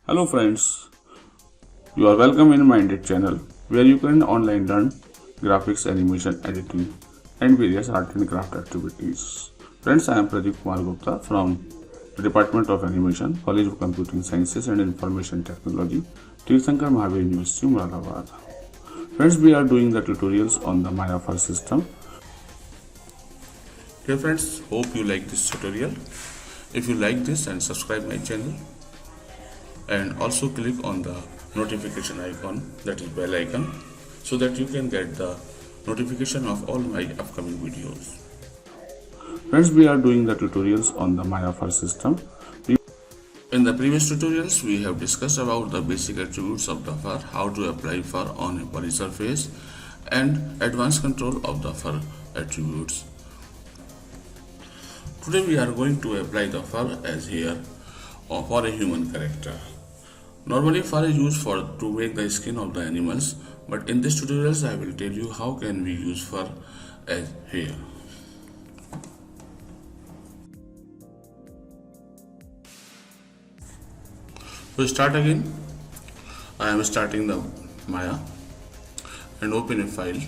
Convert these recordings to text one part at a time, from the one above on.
Hello friends, you are welcome in Minded channel where you can online learn graphics, animation, editing and various art and craft activities. Friends, I am Pradeep Kumar Gupta from the Department of Animation, College of Computing Sciences and Information Technology, Tirthankar Mahavir University, Muradabad. Friends, we are doing the tutorials on the Maya file system. Dear friends, hope you like this tutorial. If you like this, and subscribe my channel and also click on the notification icon, that is bell icon, so that you can get the notification of all my upcoming videos. Friends, we are doing the tutorials on the Maya file system. In the previous tutorials, we have discussed about the basic attributes of the fur, how to apply fur on a body surface, and advanced control of the fur attributes. Today we are going to apply the fur as hair for a human character. Normally fur is used to make the skin of the animals, but in this tutorials I will tell you how can we use fur as hair. To start again, I am starting the Maya and open a file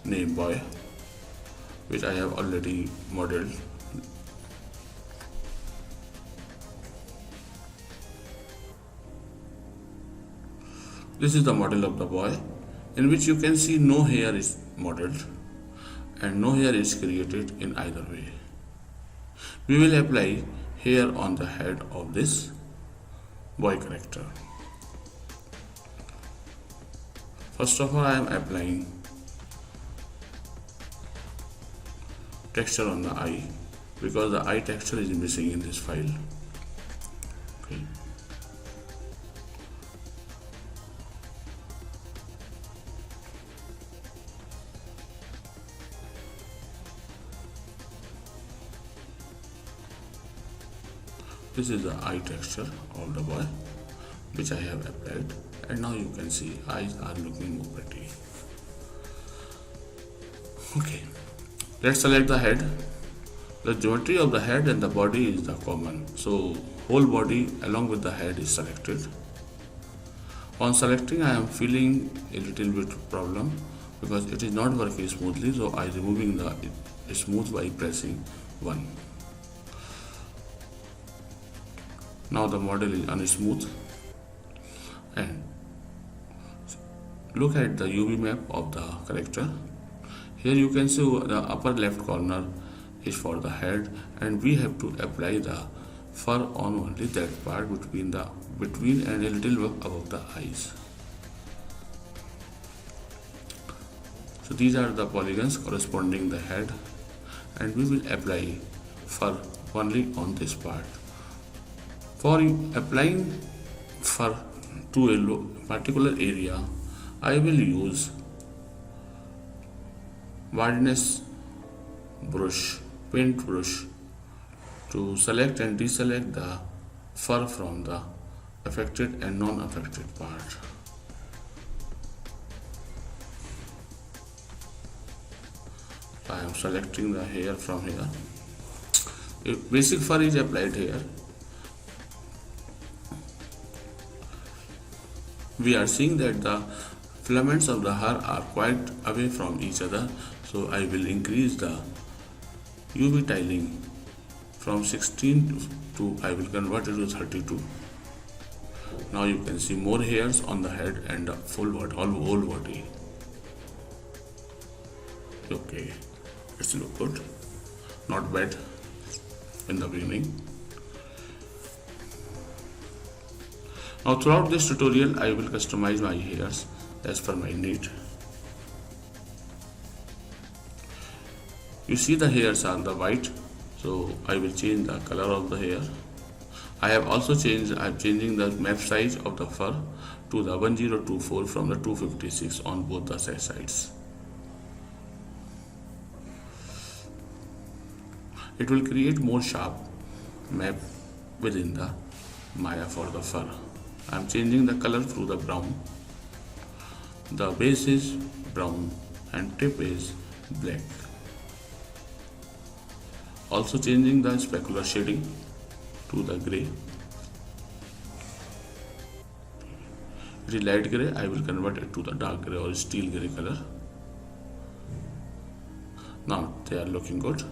named boy, which I have already modeled. This is the model of the boy, in which you can see no hair is modeled and no hair is created in either way. We will apply hair on the head of this boy character. First of all, I am applying texture on the eye because the eye texture is missing in this file. Okay. This is the eye texture of the boy which I have applied, and now you can see eyes are looking more pretty. Okay, let's select the head. The geometry of the head and the body is the common, so whole body along with the head is selected. On selecting, I am feeling a little bit problem because it is not working smoothly, so I am removing the smooth by pressing 1. Now the model is unsmooth, and look at the UV map of the character. Here you can see the upper left corner is for the head, and we have to apply the fur on only that part between and a little above the eyes. So these are the polygons corresponding the head, and we will apply fur only on this part. For applying fur to a particular area, I will use wildness brush, paint brush, to select and deselect the fur from the affected and non-affected part. I am selecting the hair from here. If basic fur is applied here, we are seeing that the filaments of the hair are quite away from each other, so I will increase the UV tiling from 16 to I will convert it to 32. Now you can see more hairs on the head and the full body, whole body. Okay, it's look good, not bad in the beginning. Now throughout this tutorial, I will customize my hairs as per my need. You see the hairs are the white, so I will change the color of the hair. I am changing the map size of the fur to the 1024 from the 256 on both the sides. It will create more sharp map within the Maya for the fur. I am changing the color through the brown. The base is brown and tip is black. Also changing the specular shading to the gray. It is light gray, I will convert it to the dark gray or steel gray color. Now they are looking good.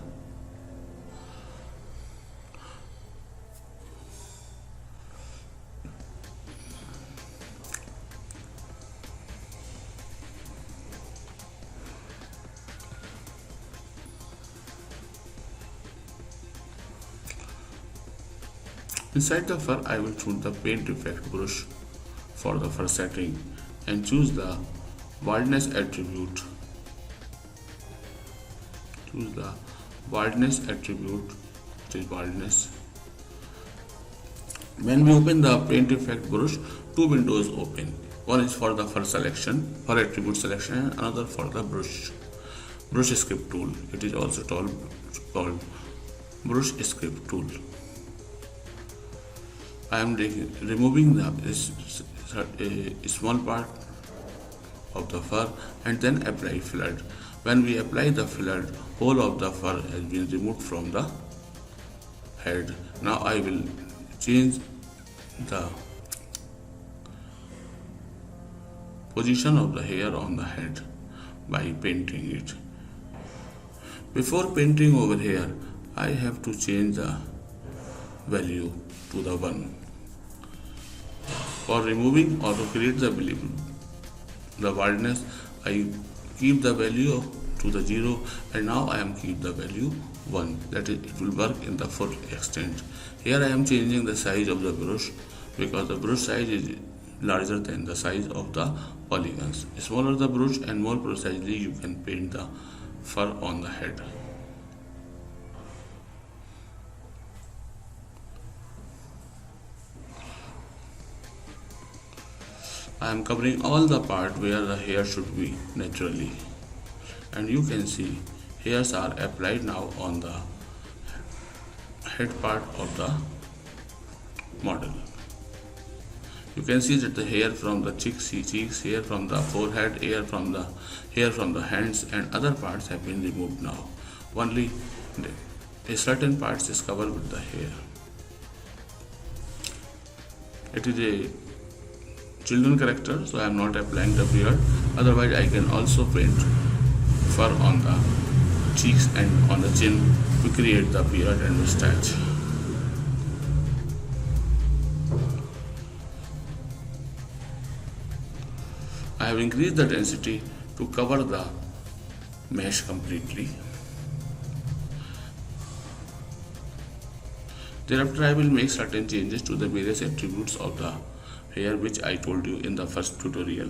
Inside the fur, I will choose the paint effect brush for the fur setting and choose the baldness attribute. Choose the baldness attribute, which is baldness. When we open the paint effect brush, two windows open. One is for the fur selection, fur attribute selection, and another for the brush script tool. It is also called brush script tool. I am removing the small part of the fur and then apply flood. When we apply the flood, whole of the fur has been removed from the head. Now I will change the position of the hair on the head by painting it. Before painting over here, I have to change the value to the 1. For removing or to create the baldness, I keep the value to the 0 and now I am keep the value 1. That is, it will work in the full extent. Here I am changing the size of the brush because the brush size is larger than the size of the polygons. Smaller the brush and more precisely you can paint the fur on the head. I am covering all the part where the hair should be naturally, and you can see hairs are applied now on the head part of the model. You can see that the hair from the cheeks, hair from the forehead, hair from the hands and other parts have been removed now. Only a certain parts is covered with the hair. It is a children character, so I am not applying the beard. Otherwise I can also paint fur on the cheeks and on the chin to create the beard and mustache. I have increased the density to cover the mesh completely. Thereafter I will make certain changes to the various attributes of the hair which I told you in the first tutorial.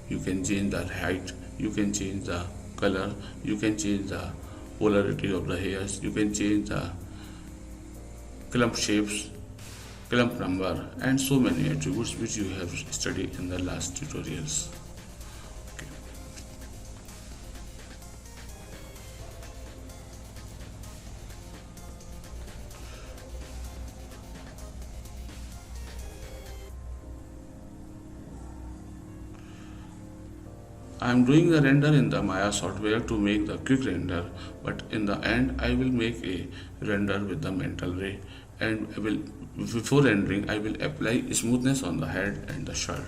You can change the height, you can change the color, you can change the polarity of the hairs, you can change the clump shapes, clump number and so many attributes which you have studied in the last tutorials. Okay. I am doing the render in the Maya software to make the quick render, but in the end I will make a render with the mental ray, and before rendering I will apply smoothness on the head and the shirt.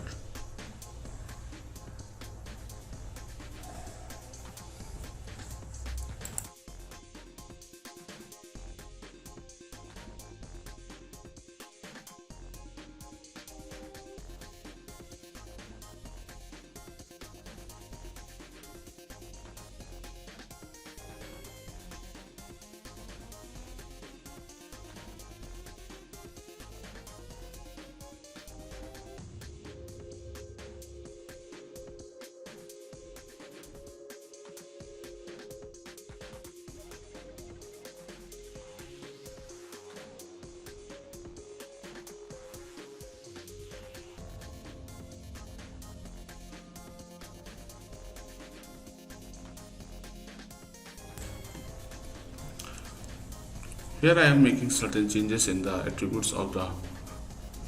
Here I am making certain changes in the attributes of the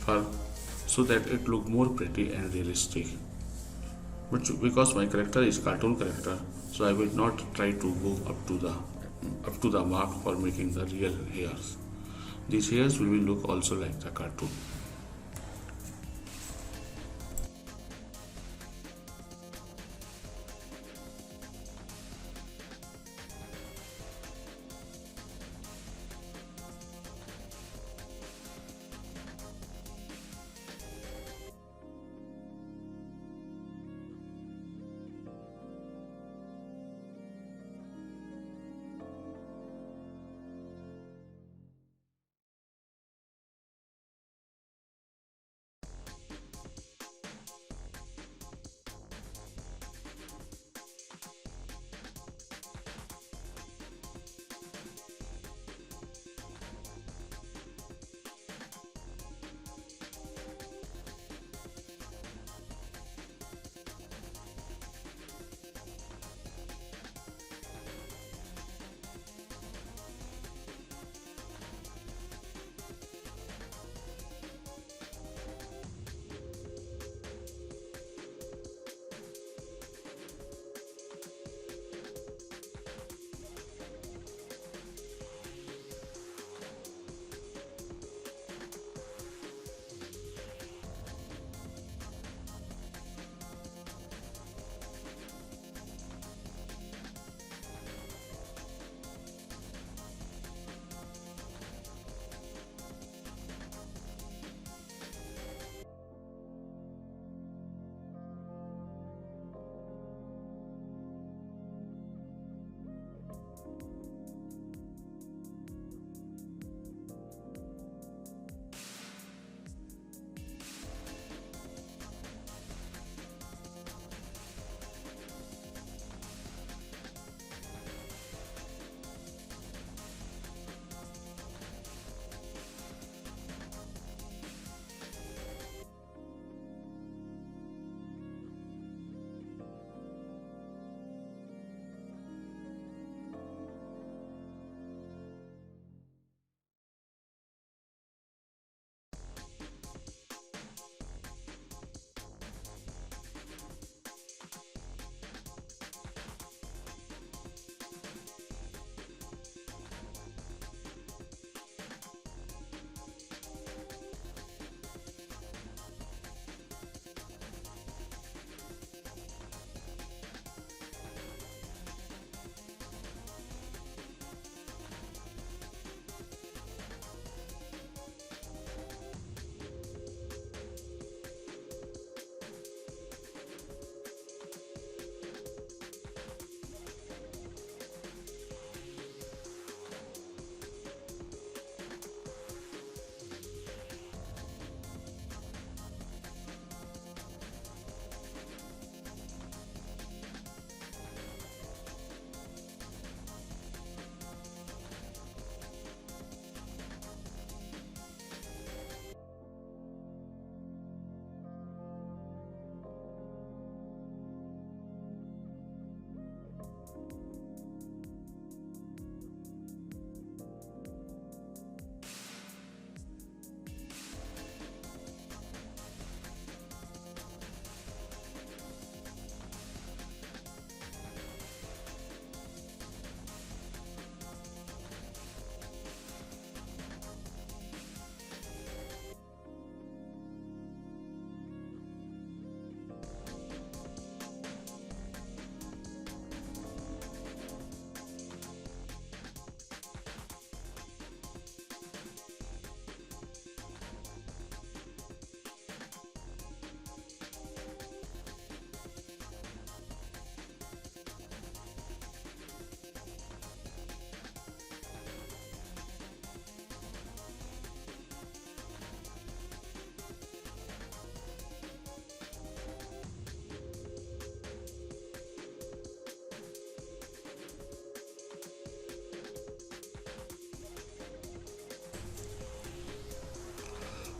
fur so that it look more pretty and realistic. But because my character is cartoon character, so I will not try to go up to the mark for making the real hairs. These hairs will look also like the cartoon.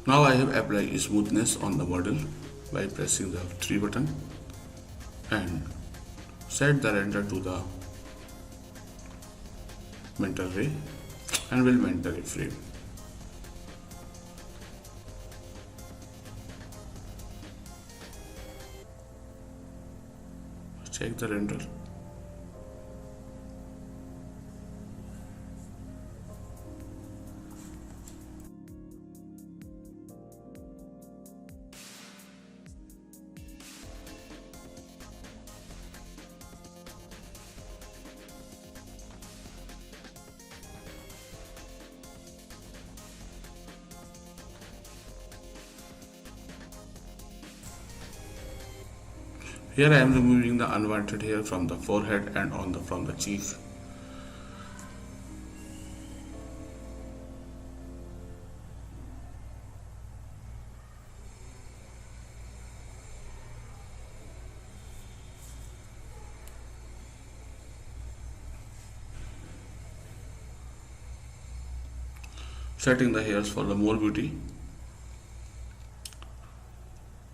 Now I have applied smoothness on the model by pressing the 3 button and set the render to the mental ray and will mental a frame. Check the render. Here I am removing the unwanted hair from the forehead and from the cheek. Setting the hairs for the more beauty.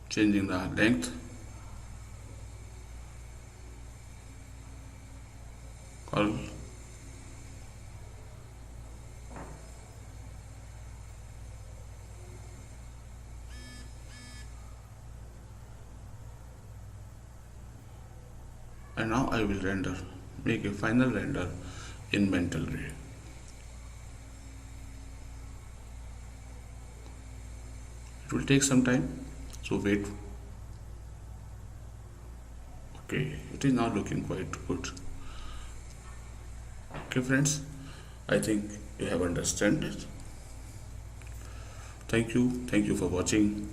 Changing the length. Curl. And now I will make a final render in mental ray. It will take some time, so wait. Okay, it is now looking quite good. Okay friends, I think you have understood it. Thank you for watching.